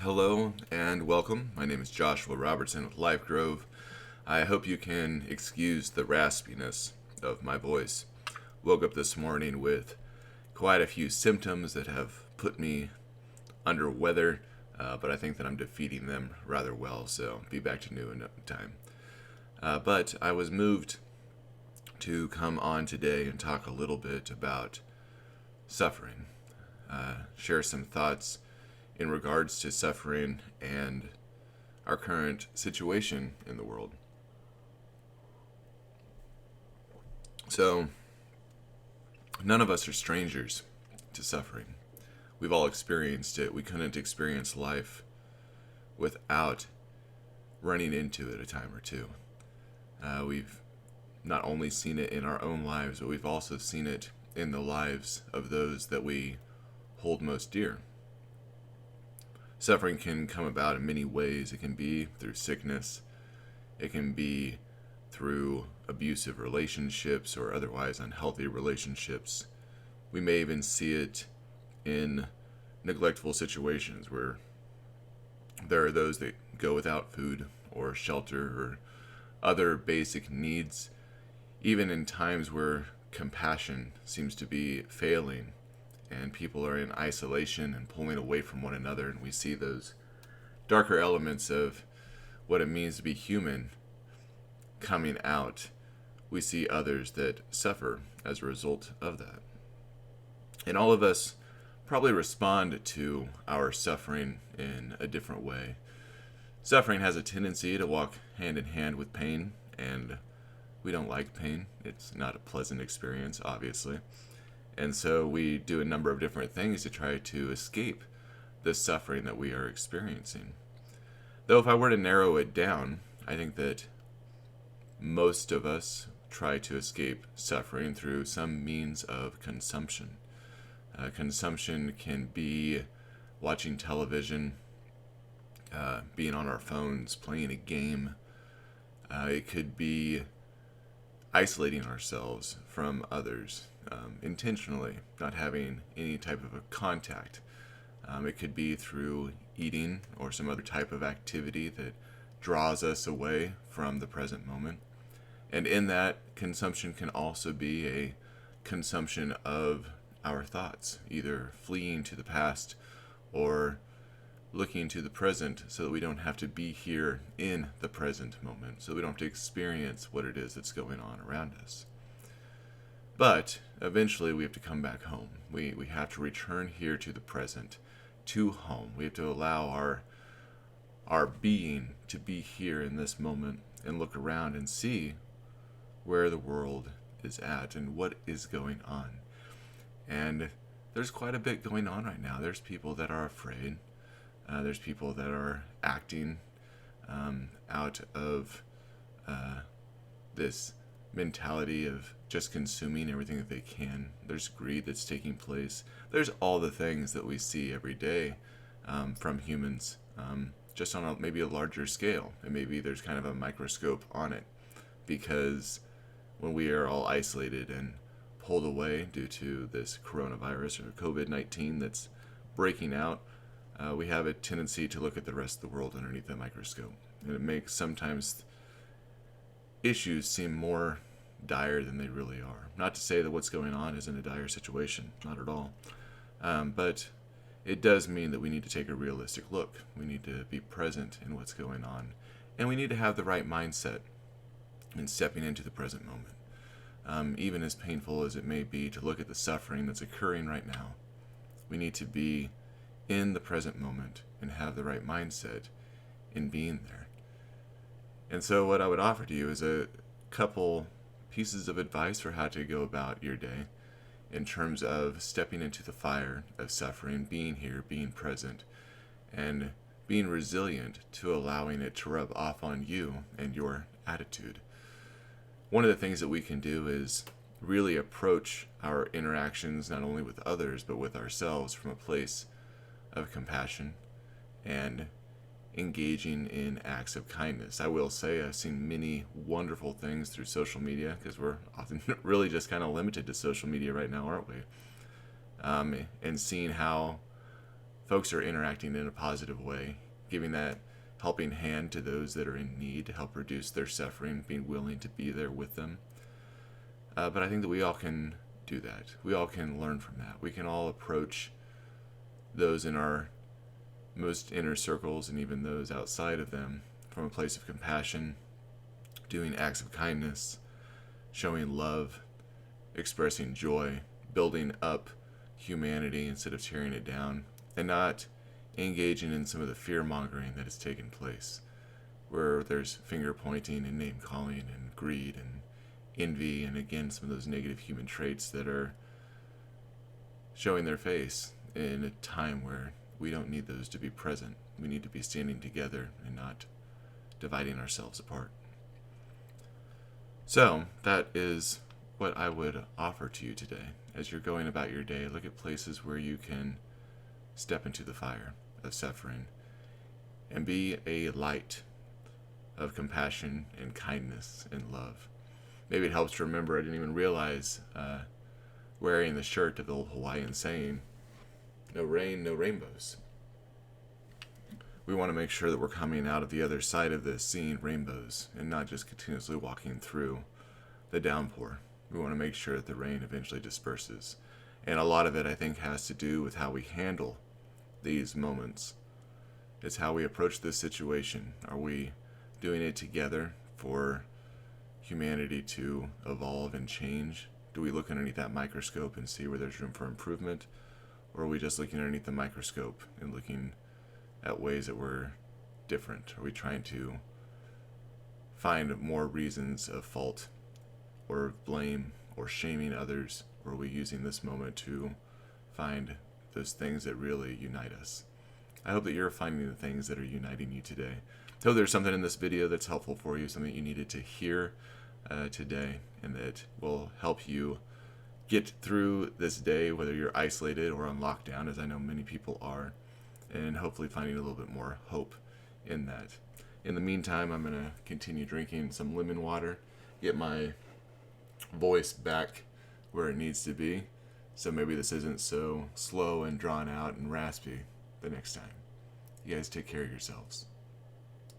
Hello and welcome. My name is Joshua Robertson with LifeGrove. I hope you can excuse the raspiness of my voice. Woke up this morning with quite a few symptoms that have put me under weather, but I think that I'm defeating them rather well, so be back to new in no time. But I was moved to come on today and talk a little bit about suffering, share some thoughts in regards to suffering and our current situation in the world. So, none of us are strangers to suffering. We've all experienced it. We couldn't experience life without running into it a time or two. We've not only seen it in our own lives, but we've also seen it in the lives of those that we hold most dear. Suffering can come about in many ways. It can be through sickness. It can be through abusive relationships or otherwise unhealthy relationships. We may even see it in neglectful situations where there are those that go without food or shelter or other basic needs, even in times where compassion seems to be failing and people are in isolation and pulling away from one another, and we see those darker elements of what it means to be human coming out. We see others that suffer as a result of that. And all of us probably respond to our suffering in a different way. Suffering has a tendency to walk hand in hand with pain, and we don't like pain. It's not a pleasant experience, obviously. And so we do a number of different things to try to escape the suffering that we are experiencing. Though if I were to narrow it down, I think that most of us try to escape suffering through some means of consumption. Consumption can be watching television, being on our phones, playing a game. It could be isolating ourselves from others intentionally, not having any type of a contact. It could be through eating or some other type of activity that draws us away from the present moment. And in that, consumption can also be a consumption of our thoughts, either fleeing to the past or looking to the present so that we don't have to be here in the present moment, so we don't have to experience what it is that's going on around us. But eventually we have to come back home. We have to return here to the present, to home. We have to allow our being to be here in this moment and look around and see where the world is at and what is going on. And there's quite a bit going on right now. There's people that are afraid. There's people that are acting out of this mentality of just consuming everything that they can. There's greed that's taking place. There's all the things that we see every day from humans, just on maybe a larger scale. And maybe there's kind of a microscope on it, because when we are all isolated and pulled away due to this coronavirus or COVID-19 that's breaking out, we have a tendency to look at the rest of the world underneath the microscope. And it makes sometimes issues seem more dire than they really are. Not to say that what's going on isn't a dire situation, not at all. But it does mean that we need to take a realistic look. We need to be present in what's going on. And we need to have the right mindset in stepping into the present moment. Even as painful as it may be to look at the suffering that's occurring right now, we need to be in the present moment and have the right mindset in being there. And so what I would offer to you is a couple pieces of advice for how to go about your day in terms of stepping into the fire of suffering, being here, being present, and being resilient to allowing it to rub off on you and your attitude. One of the things that we can do is really approach our interactions not only with others but with ourselves from a place of compassion and engaging in acts of kindness. I will say I've seen many wonderful things through social media, because we're often really just kind of limited to social media right now, aren't we? And seeing how folks are interacting in a positive way, giving that helping hand to those that are in need to help reduce their suffering, being willing to be there with them. But I think that we all can do that. We all can learn from that. We can all approach those in our most inner circles and even those outside of them from a place of compassion, doing acts of kindness, showing love, expressing joy, building up humanity instead of tearing it down, and not engaging in some of the fear-mongering that has taken place, where there's finger-pointing and name-calling and greed and envy, and again, some of those negative human traits that are showing their face in a time where we don't need those to be present. We need to be standing together and not dividing ourselves apart. So, that is what I would offer to you today. As you're going about your day, look at places where you can step into the fire of suffering and be a light of compassion and kindness and love. Maybe it helps to remember, I didn't even realize, wearing the shirt of the old Hawaiian saying, no rain, no rainbows. We want to make sure that we're coming out of the other side of this seeing rainbows and not just continuously walking through the downpour. We want to make sure that the rain eventually disperses. And a lot of it, I think, has to do with how we handle these moments. It's how we approach this situation. Are we doing it together for humanity to evolve and change? Do we look underneath that microscope and see where there's room for improvement? Or are we just looking underneath the microscope and looking at ways that we're different? Are we trying to find more reasons of fault or blame or shaming others? Or are we using this moment to find those things that really unite us? I hope that you're finding the things that are uniting you today. I hope there's something in this video that's helpful for you, something you needed to hear today, and that will help you get through this day, whether you're isolated or on lockdown, as I know many people are, and hopefully finding a little bit more hope in that. In the meantime, I'm going to continue drinking some lemon water, get my voice back where it needs to be, so maybe this isn't so slow and drawn out and raspy the next time. You guys take care of yourselves.